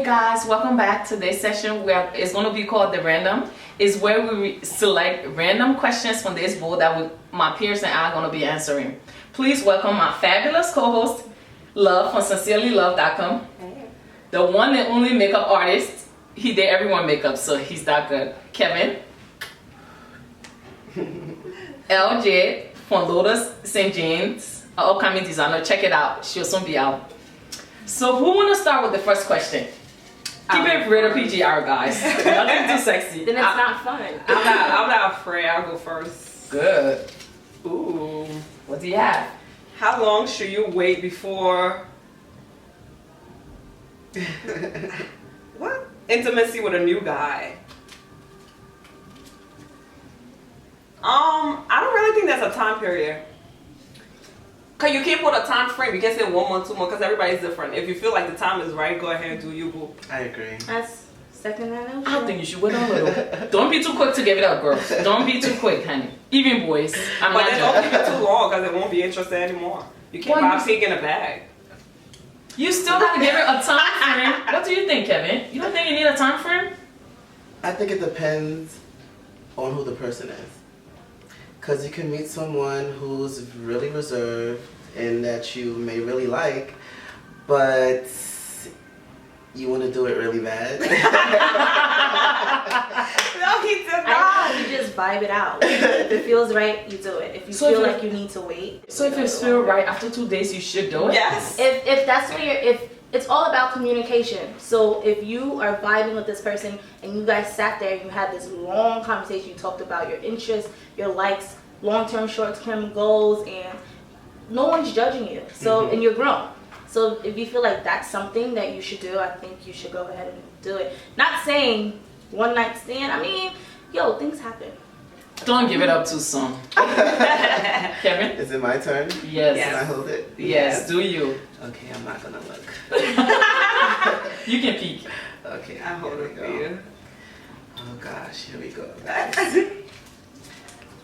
guys, welcome back to this session where it's going to be called The Random. It's where we select random questions from this board that my peers and I are going to be answering. Please welcome my fabulous co-host, Love from sincerelylove.com. Hey. The one and only makeup artist. He did everyone makeup, so he's that good. Kevin. LJ from Lotus St. James, an upcoming designer. Check it out. She'll soon be out. So who want to start with the first question? Keep it real PGR, guys. Nothing too sexy. Then it's not fun. I'm not afraid. I'll go first. Good. Ooh. What do you have? How long should you wait before what? Intimacy with a new guy? I don't really think that's a time period. Cause you can't put a time frame. You can't say 1 month, 2 months, because everybody's different. If you feel like the time is right, go ahead and do you, boo. I agree. That's second that notion. I think you should wait a little. Don't be too quick to give it up, girls. Don't be too quick, honey. Even boys. I'm But not then don't judging. keep it too long, because it won't be interested anymore. You can't Well, buy you- a pig in a bag. You still have to give it a time frame. What do you think, Kevin? You don't think you need a time frame? I think it depends on who the person is. Because you can meet someone who's really reserved and that you may really like, but you want to do it really bad. No, he did I think you just vibe it out. If it feels right, you do it. If you So feel if you- like you need to wait. So if it feels right after 2 days, you should do it? Yes. If that's what if it's all about communication. So if you are vibing with this person and you guys sat there and you had this long conversation, you talked about your interests, your likes, long-term, short-term goals, and no one's judging you. So and you're grown. So if you feel like that's something that you should do, I think you should go ahead and do it. Not saying one night stand. I mean, yo, things happen. Don't give it up too soon. Kevin? Is it my turn? Yes. Can I hold it? Yes, do you. Okay, I'm not gonna look. You can peek. Okay, I hold here it we for go. you. Oh gosh, here we go.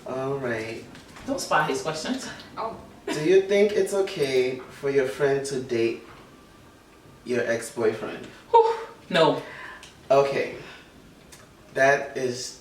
Alright. Don't spy his questions. Oh. Do you think it's okay for your friend to date your ex-boyfriend? Whew. No. Okay. That is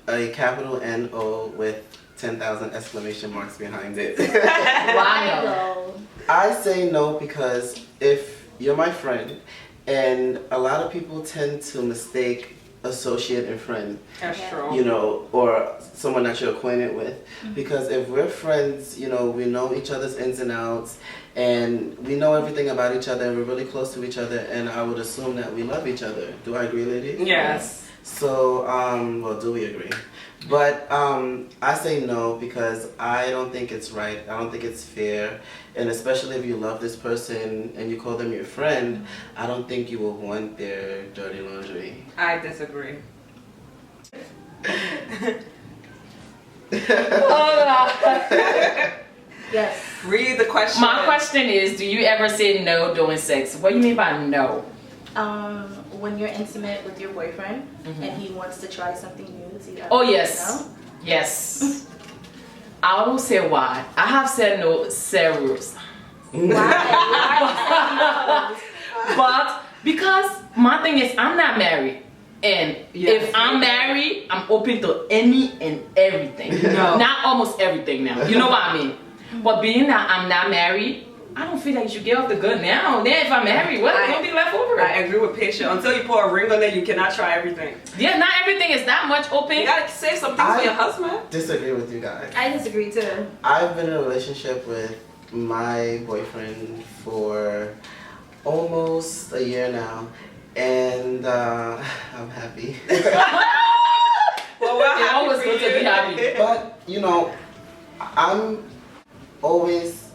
a capital N-O with 10,000 exclamation marks behind it. Why no? So, I say no because if you're my friend, and a lot of people tend to mistake associate and friend, That's Yeah. true. you know, or someone that you're acquainted with. Because if we're friends, you know, we know each other's ins and outs, and we know everything about each other, and we're really close to each other, and I would assume that we love each other. Do I agree, ladies? Yes. So, well, do we agree? But I say no because I don't think it's right. I don't think it's fair. And especially if you love this person and you call them your friend, I don't think you will want their dirty laundry. I disagree. yes. Read the question. My question is, do you ever say no during sex? What do you mean by no? When you're intimate with your boyfriend and he wants to try something new, is he that Oh, yes. Yes. I will say why. I have said no serious. Why? But because my thing is, I'm not married. And Yes. if I'm married, I'm open to any and everything. No. Not almost everything now. You know what I mean? But being that I'm not married, I don't feel like you should get off the good now. Then if I'm married, what's going to be left over? I agree with Patient. Until you put a ring on it, you cannot try everything. Yeah, not everything is that much open. You gotta save some things for your husband. Disagree with you guys. I disagree too. I've been in a relationship with my boyfriend for almost a year now, and I'm happy. Well, we're It's happy always for good to be you. happy. But, you know, I'm always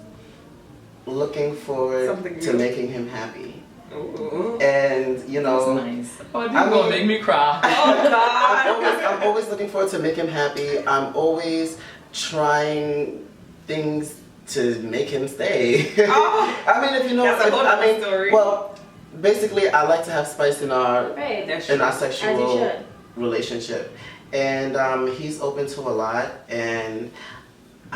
looking forward Something to new. making him happy. Ooh. And, you know, That's nice. Oh, this I is gonna mean- make me cry. Oh God. I'm always looking forward to make him happy. I'm always trying things to make him stay. Oh. I mean, if you know, That's a whole I other mean, story. well, basically, I like to have spice in our Right. That's in our true. As you sexual should. relationship, and he's open to a lot, and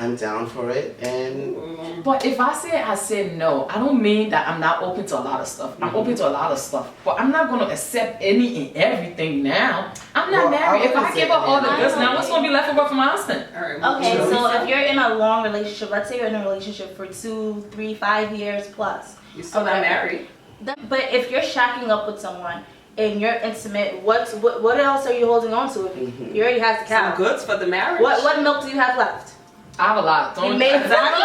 I'm down for it. And But if I say no, I don't mean that I'm not open to a lot of stuff. I'm open to a lot of stuff, but I'm not gonna accept any and everything now. I'm not married. If I give up all the goods now, what's gonna be left over for my husband? All right. Okay, so if you're in a long relationship, let's say you're in a relationship for 2, 3, 5 years plus. You still not married. But if you're shacking up with someone and you're intimate, what else are you holding on to? If you already has the cow. Some goods for the marriage. What milk do you have left? I have a lot. You made Exactly.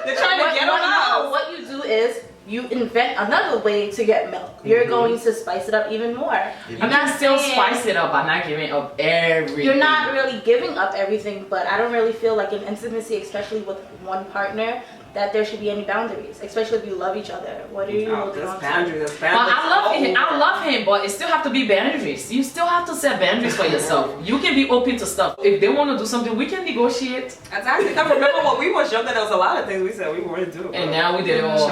They're trying to get them out. What you do is you invent another way to get milk. You're going to spice it up even more. I'm not still spice it up by not giving up everything. You're not really giving up everything, but I don't really feel like in intimacy, especially with one partner, that there should be any boundaries, especially if you love each other. What are you holding on to? Boundaries. Well, I love him, but it still have to be boundaries. You still have to set boundaries for yourself. You can be open to stuff. If they want to do something, we can negotiate. Exactly. I remember when we was younger, there was a lot of things we said we wanted to do. And now we did it all.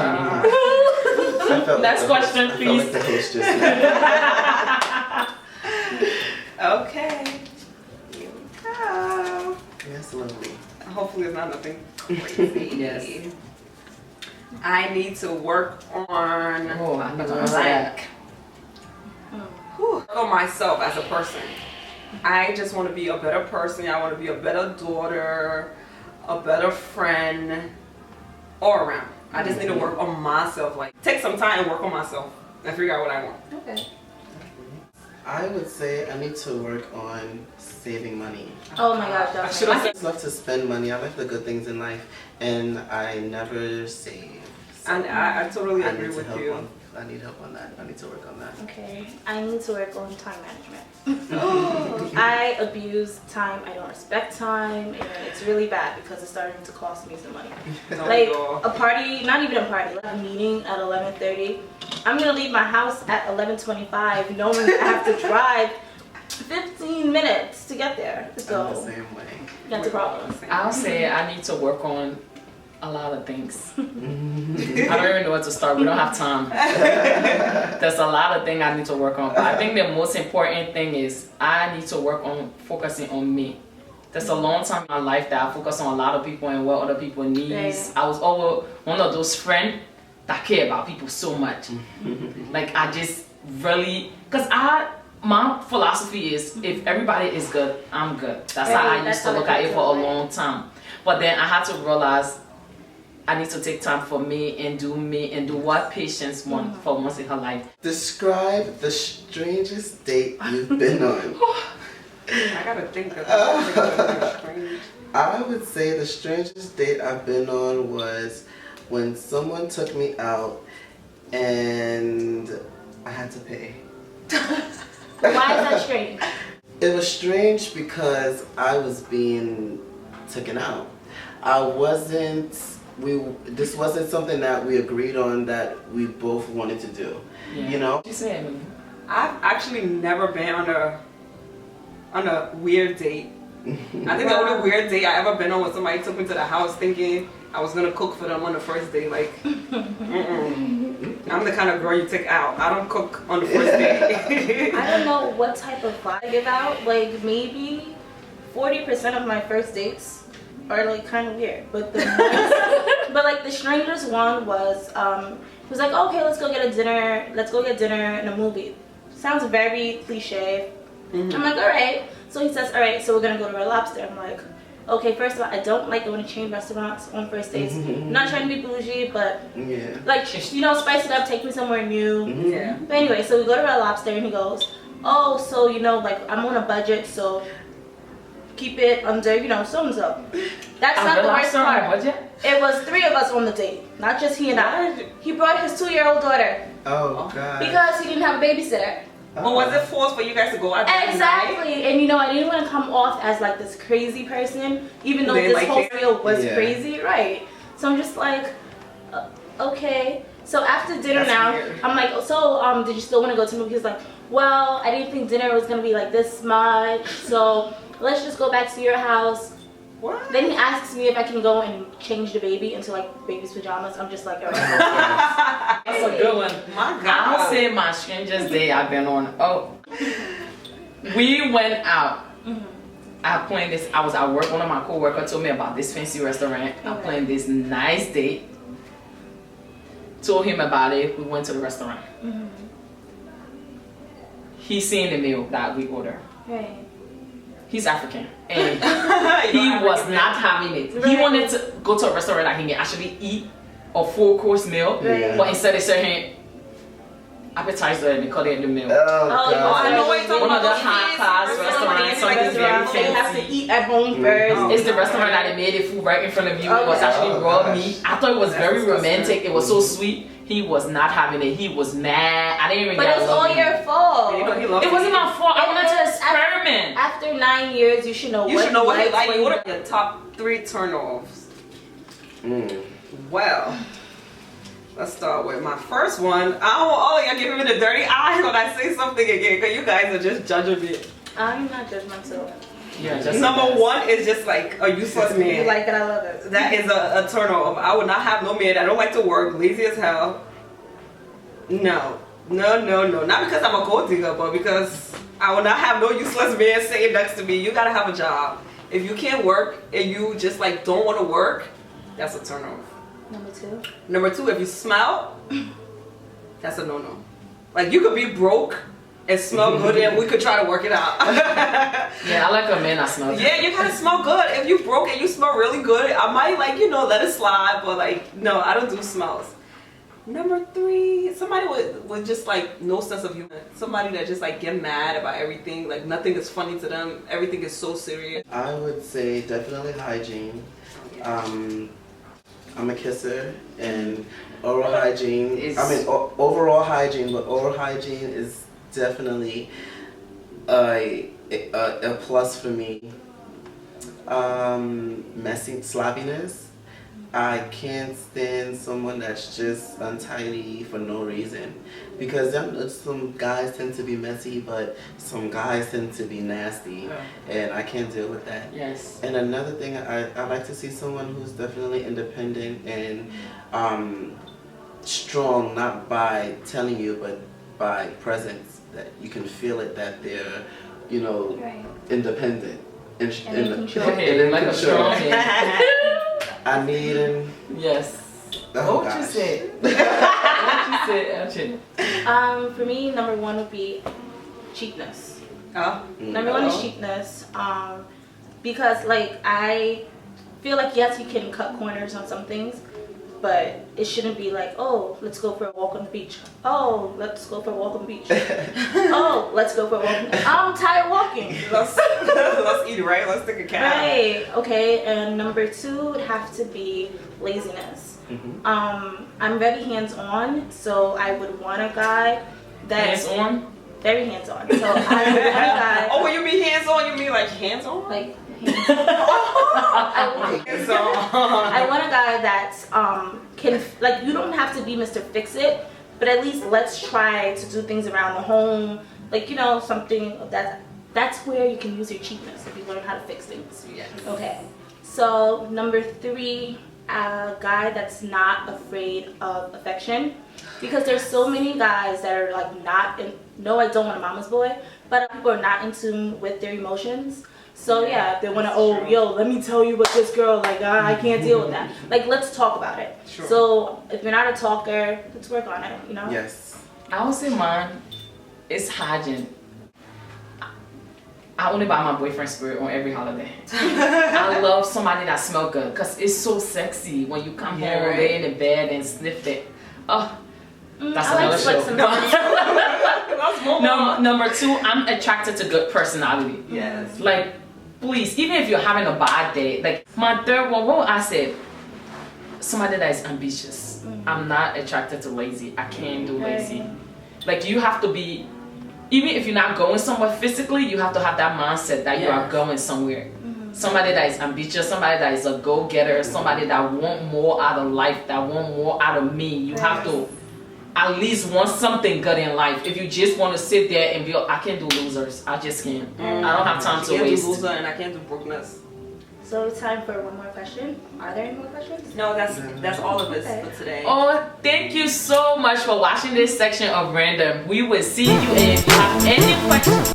Next question, please. I felt like the host just Okay. Here we go. Yes, lovely. Hopefully it's not nothing crazy. Yes. I need to work on Oh, I know what that. on myself as a person. I just want to be a better person. I want to be a better daughter, a better friend, all around. I just need to work on myself. Like, take some time and work on myself and figure out what I want. Okay. I would say I need to work on saving money. Oh my gosh, I that's should've I just love to spend money. I like the good things in life, and I never save. So And I totally I agree need to with help you. I need help on that. I need to work on that. Okay, I need to work on time management. I abuse time. I don't respect time, and it's really bad because it's starting to cost me some money. Like a party, not even a party, like a meeting at 11:30. I'm gonna leave my house at 11:25, knowing that I have to drive 15 minutes to get there. I'm the So same way. that's a problem. I'll say I need to work on a lot of things. I don't even know where to start. We don't have time. There's a lot of things I need to work on. But I think the most important thing is I need to work on focusing on me. There's a long time in my life that I focus on a lot of people and what other people need. Right. I was always one of those friends that care about people so much. Like I just really, because my philosophy is if everybody is good, I'm good. That's how I used to look at it for a long time. But then I had to realize I need to take time for me and do what patience wants for once in her life. Describe the strangest date you've been on. I gotta think of strange. I would say the strangest date I've been on was when someone took me out and I had to pay. Why is that strange? It was strange because I was being taken out. This wasn't something that we agreed on that we both wanted to do. Yeah. You know? She said, I've actually never been on a weird date. I think the only weird date I ever been on was somebody took me to the house thinking I was gonna cook for them on the first day. Like, I'm the kind of girl you take out. I don't cook on the first day. I don't know what type of vibe I give out. Like maybe 40% of my first dates are like kind of weird, but the like the strangest one was he was like, okay, let's go get dinner and a movie. Sounds very cliche. I'm like, all right. So he says, all right, so we're gonna go to Red Lobster. I'm like, okay, first of all, I don't like going to chain restaurants on first dates. I'm not trying to be bougie, but Yeah. like, you know, spice it up, take me somewhere new. Yeah. But anyway, so we go to Red Lobster and he goes, oh, so you know, like I'm on a budget, so keep it under, you know, so and so. That's not the worst part. Budget? It was 3 of us on the date, not just he and I. He brought his 2-year-old daughter Oh God. because he didn't have a babysitter. But was it forced for you guys to go out? Exactly, and you know, I didn't want to come off as like this crazy person, even though They this like whole it. deal was Yeah. crazy, right? So I'm just like, okay. So after dinner That's now, weird. I'm like, so did you still want to go to the movie? He's like, well, I didn't think dinner was gonna be like this much, so let's just go back to your house. What? Then he asks me if I can go and change the baby into like baby's pajamas. I'm just like, all right. That's a good one. My God. I'll say my strangest day I've been on. Oh, we went out I planned this. I was at work. One of my coworkers told me about this fancy restaurant. I planned this nice date. Told him about it. We went to the restaurant. He seen the meal that we ordered. Right. He's African, and he was not having it. He wanted to go to a restaurant that he can actually eat a full course meal, but instead they said appetizer and they call it the meal. I know what you're talking One of the about. high class restaurants, something very They have to fancy. eat at home first. It's the restaurant that they made the food right in front of you. It was actually raw meat. I thought it was very romantic. It was so sweet. He was not having it. He was mad. I didn't even. But it's all your fault. You know he loves It wasn't my fault. I wanted to It is. experiment. After 9 years, you should know You what should know what he likes, like. What are your top 3 turn-offs? Well, let's start with my first one. I don't want y'all giving me the dirty eye when I say something again, because you guys are just judging me. I'm not judgmental. Yeah, just Number 1 is just like a useless You man. like it, I love it. That is a turn off. I would not have no man that don't like to work, lazy as hell. No. Not because I'm a gold digger, but because I will not have no useless man sitting next to me. You gotta have a job. If you can't work and you just like don't want to work, that's a turn off. Number 2. Number 2, if you smell, that's a no-no. Like you could be broke and smell good and we could try to work it out. Yeah, I like a man that smells. Yeah, you gotta smell good. If you broke and you smell really good, I might like, let it slide, but like, no, I don't do smells. Number 3, somebody with just like no sense of humor. Somebody that just like get mad about everything, like nothing is funny to them. Everything is so serious. I would say definitely hygiene. I'm a kisser, and oral hygiene. Overall hygiene, but oral hygiene is definitely a plus for me. Messy sloppiness. I can't stand someone that's just untidy for no reason, because some guys tend to be messy, but some guys tend to be nasty, and I can't deal with that. Yes. And another thing, I like to see someone who's definitely independent and strong, not by telling you, but by presence, that you can feel it, that they're, independent and Like a strong man. I need him. Yes. Oh, what you gosh. say? What you say, For me, number 1 would be cheapness. Number 1 is cheapness. Because like I feel like yes, you can cut corners on some things, but it shouldn't be like, oh, let's go for a walk on the beach. Oh, let's go for a walk on the beach. Oh, let's go for a walk. I'm tired walking. Let's eat, right? Let's take a cab. Right. Okay. And number 2 would have to be laziness. I'm very hands-on, so I would want a guy that's hands-on. Very hands-on. So I would want a guy. Oh, when you mean hands-on, you mean like hands-on? Like. I want a guy that's can, like, you don't have to be Mr. Fix-It, but at least let's try to do things around the home, like, something that's where you can use your cheapness if you learn how to fix things. Yes. Okay, so number 3, a guy that's not afraid of affection, because there's so many guys that are like not in, no, I don't want a mama's boy, but people are not in tune with their emotions. So yeah, if they want to, yo, let me tell you what this girl, like, I can't deal with that. Like, let's talk about it. Sure. So if you're not a talker, let's work on it, Yes. I would say mine is hygiene. I only buy my boyfriend spirit on every holiday. I love somebody that smells good, because it's so sexy when you come home, lay in the bed and sniff it. Oh, that's another show. No, number 2, I'm attracted to good personality. Yes. Like, please, even if you're having a bad day, like my 3rd one, what I said, somebody that is ambitious. I'm not attracted to lazy. I can't do lazy. Like, you have to be, even if you're not going somewhere physically, you have to have that mindset that you are going somewhere. Somebody that is ambitious, somebody that is a go-getter, somebody that want more out of life, that want more out of me. You have to at least want something good in life. If you just want to sit there and be, I can't do losers. I just can't. I don't have time to waste. I can't do loser and I can't do brokenness. So it's time for one more question. Are there any more questions? No, that's all of it for today. Oh, thank you so much for watching this section of Random. We will see you, and if you have any questions.